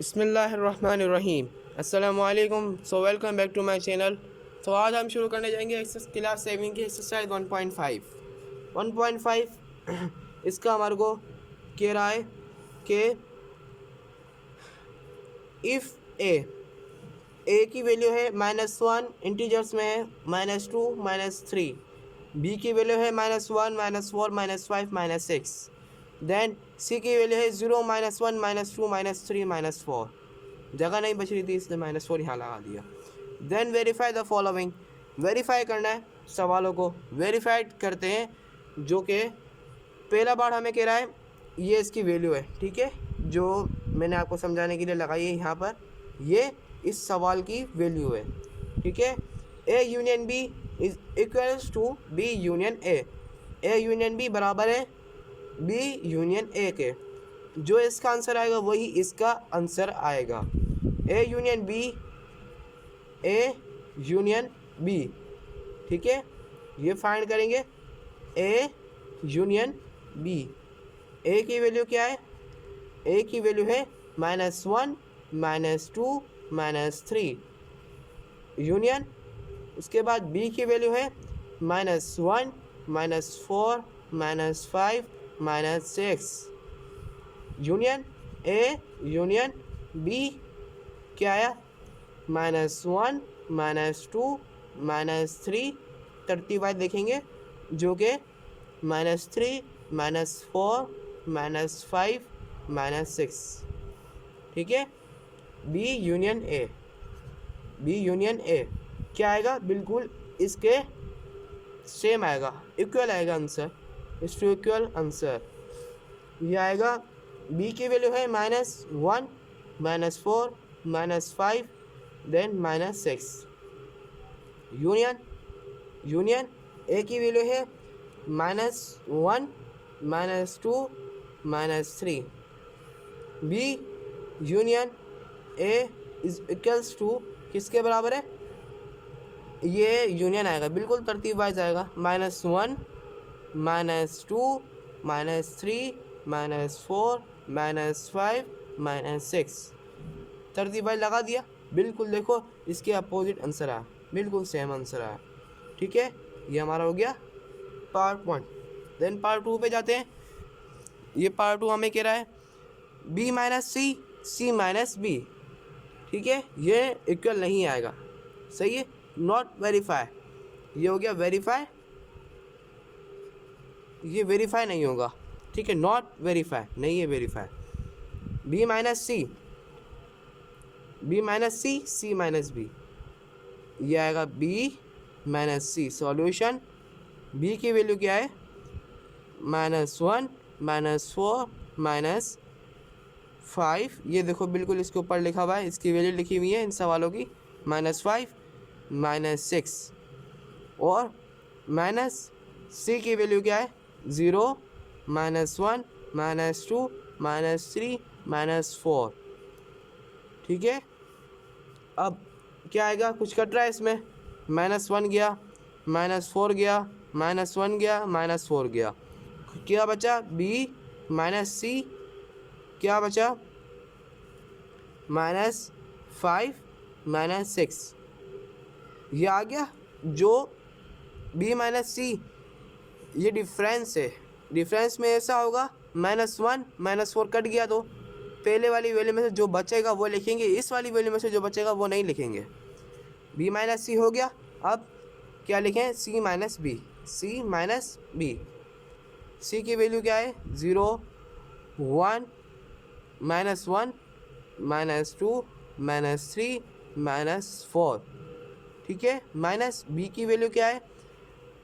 बिस्मिल्लाहिर्रहमानिर्रहीम। अस्सलामुअलैकुम। Welcome back to my channel. तो आज हम शुरू करने जाएंगे एक्सरसाइज क्लास 7 की एक्सरसाइज 1.5 इसका हमारे को कह रहा है कि इफ़ ए की वैल्यू है -1, इंटीजर्स में है -2 -3, बी की वैल्यू है -1 -4 -5 -6, देन सी की वैल्यू है 0 -1 -2 -3 -4। जगह नहीं बच रही थी इसलिए -4 यहाँ लगा दिया। Then verify the following, verify करना है, सवालों को वेरीफाइड करते हैं। जो कि पहला बार हमें कह रहा है ये इसकी वैल्यू है, ठीक है, जो मैंने आपको समझाने के लिए लगाई है यहाँ पर, ये इस सवाल की वैल्यू है, ठीक है। A union B is equals to B union A union B बराबर है बी यूनियन ए के। जो इसका आंसर आएगा वही इसका आंसर आएगा। ए यूनियन बी, ठीक है, ये फाइंड करेंगे ए यूनियन बी। ए की वैल्यू क्या है? ए की वैल्यू है -1 -2 -3 यूनियन। उसके बाद बी की वैल्यू है -1 -4 -5 -6 यूनियन। ए यूनियन बी क्या आया? -1 -2 -3, तरतीब वाइज देखेंगे, जो कि -3 -4 -5 -6, ठीक है। बी यूनियन ए क्या आएगा? बिल्कुल इसके सेम आएगा, इक्वल आएगा आंसर, इस टू इक्वल आंसर ये आएगा। बी की वैल्यू है -1 -4 -5 देन -6 यूनियन ए की वैल्यू है -1 -2 -3। B union A is equals to किसके बराबर है? ये यूनियन आएगा, बिल्कुल तरतीब वाइज आएगा, -1 -2 -3 -4 -5 -6, तरतीब वाइज लगा दिया। बिल्कुल देखो इसके अपोजिट आंसर आया, बिल्कुल सेम आंसर आया, ठीक है। ये हमारा हो गया पार्ट 1। देन पार्ट 2 पे जाते हैं। ये पार्ट 2 हमें कह रहा है b - c b, ठीक है, ये इक्वल नहीं आएगा, सही है, नॉट वेरीफाई। ये हो गया वेरीफाई, ये वेरीफाई नहीं होगा, ठीक है, नॉट वेरीफाई नहीं है, वेरीफाई। b - c b, ये आएगा b - c। सॉल्यूशन b की वैल्यू क्या है? -1 -4 -5, ये देखो बिल्कुल इसके ऊपर लिखा हुआ है, इसकी वैल्यू लिखी हुई है इन सवालों की, -5 -6। और -c की वैल्यू क्या है? 0 -1 -2 -3 -4, ठीक है। अब क्या आएगा? कुछ कट रहा है इसमें, -1 गया, -4 गया, -1 गया, -4 गया, क्या बचा? b -c, क्या बचा? -5 -6, ये आ गया। जो b -c, ये डिफरेंस है, डिफरेंस में ऐसा होगा -1 -4 कट गया तो पहले वाली वैल्यू में से जो बचेगा वो लिखेंगे, इस वाली वैल्यू में से जो बचेगा वो नहीं लिखेंगे। b - c हो गया। अब क्या लिखें? c - b। c की वैल्यू क्या है? 0 1 -1 -2 -3 -4, ठीक है। b की वैल्यू क्या है?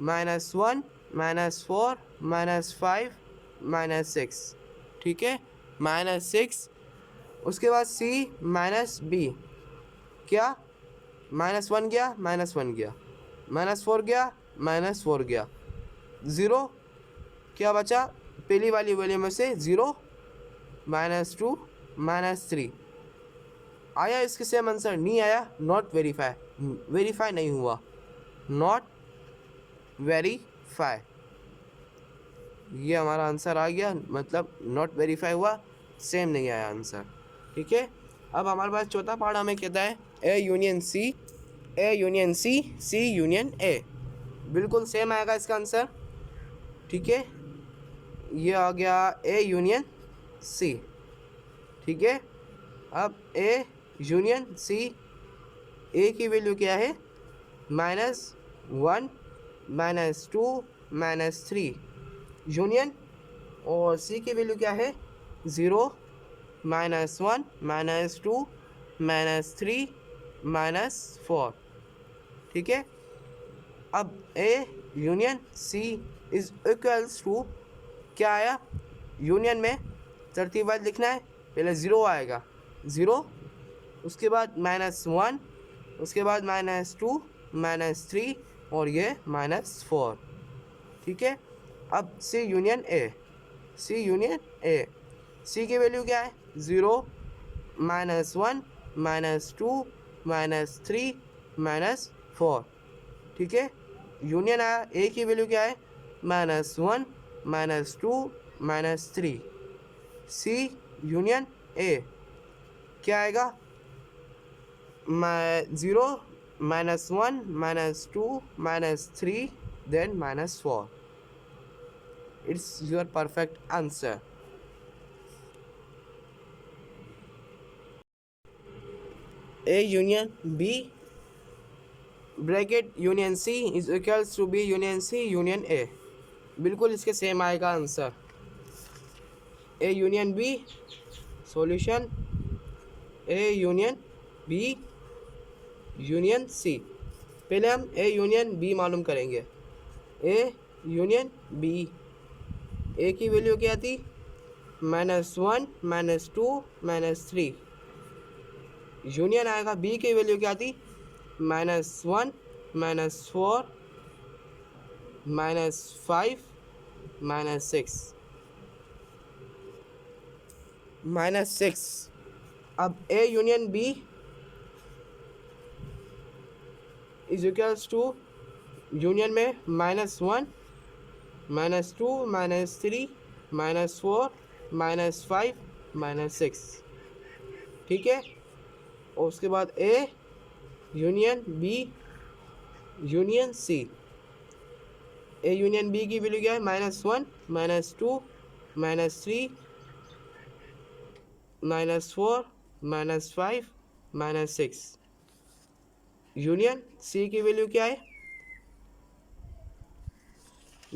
-1 -4 -5 -6, ठीक है, -6। उसके बाद c b, क्या? -1 गया, -1 गया, -4 गया, -4 गया, 0, क्या बचा? पहली वाली वैल्यू में से 0 -2 -3 आया, इसके सेम आंसर नहीं आया, नॉट वेरीफाई, वेरीफाई नहीं हुआ, नॉट वेरीफाई, ये हमारा आंसर आ गया, मतलब नॉट वेरीफाई हुआ, सेम नहीं आया आंसर, ठीक है। अब हमारे पास चौथा पार्ट हमें कहता है A union C, A union C, C union A. बिल्कुल सेम आएगा इसका आंसर, ठीक है। ये आ गया ए यूनियन सी, ठीक है। अब ए यूनियन सी, ए की वैल्यू क्या है -1 -2 -3 यूनियन, और सी की वैल्यू क्या है 0 -1 -2 -3 -4, ठीक है। अब A union C is equals to क्या आया, यूनियन में तरतीबवार लिखना है, पहले 0 आएगा 0, उसके बाद -1, उसके बाद -2 -3 और ये -4, ठीक है। अब सी union A, C union A, सी की वैल्यू क्या है 0 -1 -2 -3 -4, ठीक है। यूनियन आया, ए की वैल्यू क्या है -1 -2 -3, सी यूनियन ए क्या आएगा 0 -1 -2 -3 then -4। It's your perfect answer। A union B bracket union C is equals to B union C union A. बिल्कुल इसके सेम आएगा answer, A union B solution, A union B union C. पहले हम ए union B मालूम करेंगे। ए union B, ए की value क्या थी -1 -2 -3, यूनियन आएगा बी की वैल्यू क्या थी -1 -4 -5 -6। अब A union B is equals to union में -1 -2 -3 -4 -5 -6, ठीक है। और उसके बाद A union B union C, A union B की वैल्यू क्या है -1 -2 -3 -4 -5 -6, यूनियन सी की वैल्यू क्या है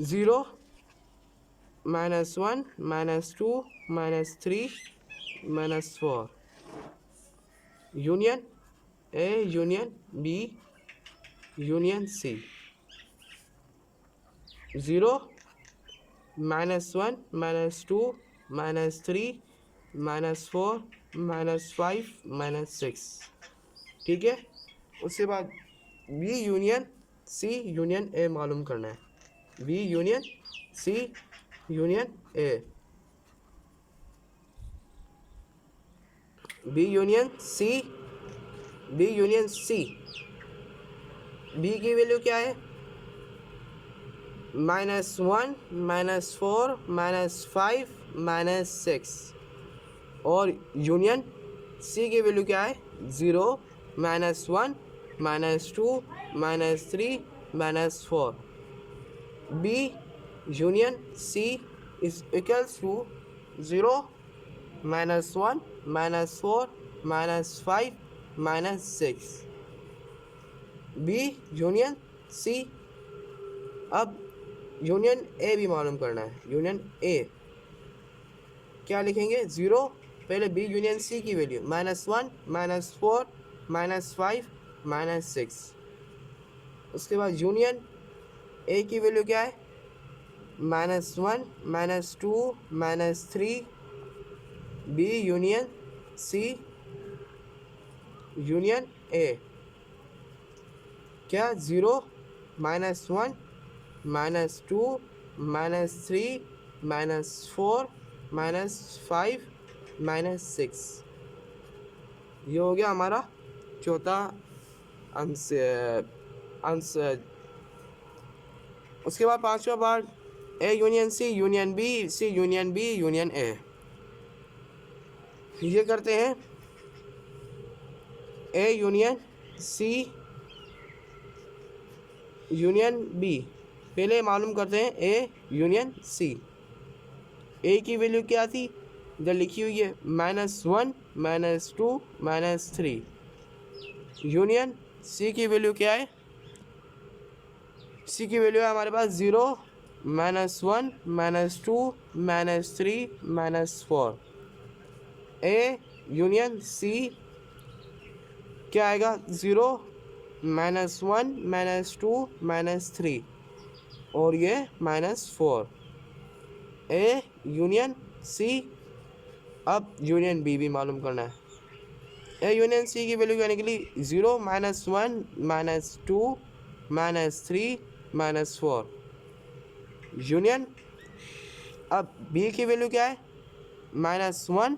0 -1 -2 -3 -4, union A union B union C 0 -1 -2 -3 -4 -5 -6, ठीक है। उसके बाद B union C union A मालूम करना है, B union C union A, B union C, B union C, B की वैल्यू क्या है -1 -4 -5 -6, और यूनियन सी की वैल्यू क्या है 0 -1 -2 -3 -4। B union C is equals to 0 -1 -4 -5 -6, B union C. अब यूनियन ए भी मालूम करना है, यूनियन ए क्या लिखेंगे 0, पहले बी यूनियन सी की वैल्यू -1 -4 -5 -6, उसके बाद यूनियन ए की वैल्यू क्या है -1 -2 -3, B union C union A क्या 0 -1 -2 -3 -4 -5 -6। ये हो गया हमारा चौथा आंसर। उसके बाद पांचवा part A union C union B C union B union A. ये करते हैं A union C union B. पहले मालूम करते हैं ए यूनियन सी। ए की वैल्यू क्या थी, इधर लिखी हुई है -1 -2 -3। यूनियन सी की वैल्यू क्या है, सी की वैल्यू है हमारे पास 0 -1 -2 -3 -4। ए यूनियन सी क्या आएगा, 0 -1 -2 -3 और ये -4। A union C. अब यूनियन बी भी मालूम करना है। ए यूनियन सी की वैल्यू क्या निकली, 0 -1 -2 -3 -4। यूनियन अब बी की वैल्यू क्या है, -1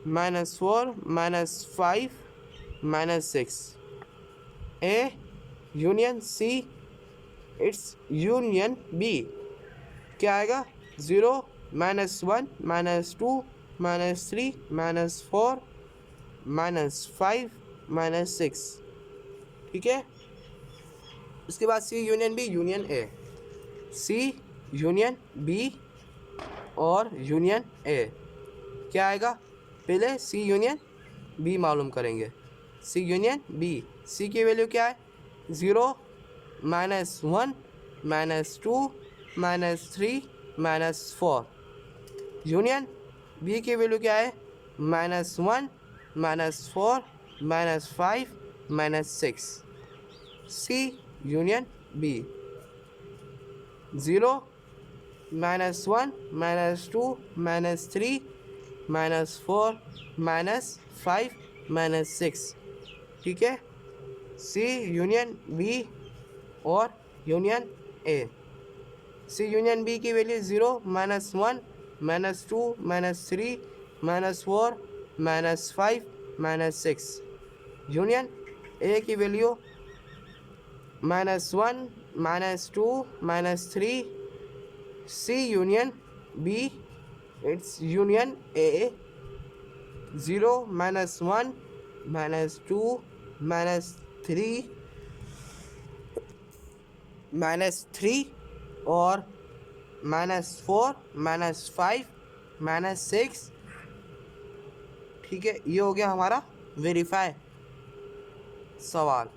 -4 -5 -6। A union C it's union B क्या आएगा, 0 -1 -2 -3 -4 -5 -6। ठीक है। उसके बाद C union B union A. C union B और यूनियन ए क्या आएगा, पहले सी यूनियन बी मालूम करेंगे। सी यूनियन बी, सी की वैल्यू क्या है, 0 -1 -2 -3 -4। यूनियन बी की वैल्यू क्या है, -1 -4 -5 -6। C union B, 0 -1 -2 -3 -4 -5 -6। ठीक है। सी यूनियन बी और union A. C union B की वैल्यू 0 -1 -2 -3 -4 -5 -6। यूनियन ए की value -1 -2 -3। C union B it's union A, 0 -1 -2 -3 और -4 -5 -6। ठीक है, ये हो गया हमारा वेरीफाई सवाल।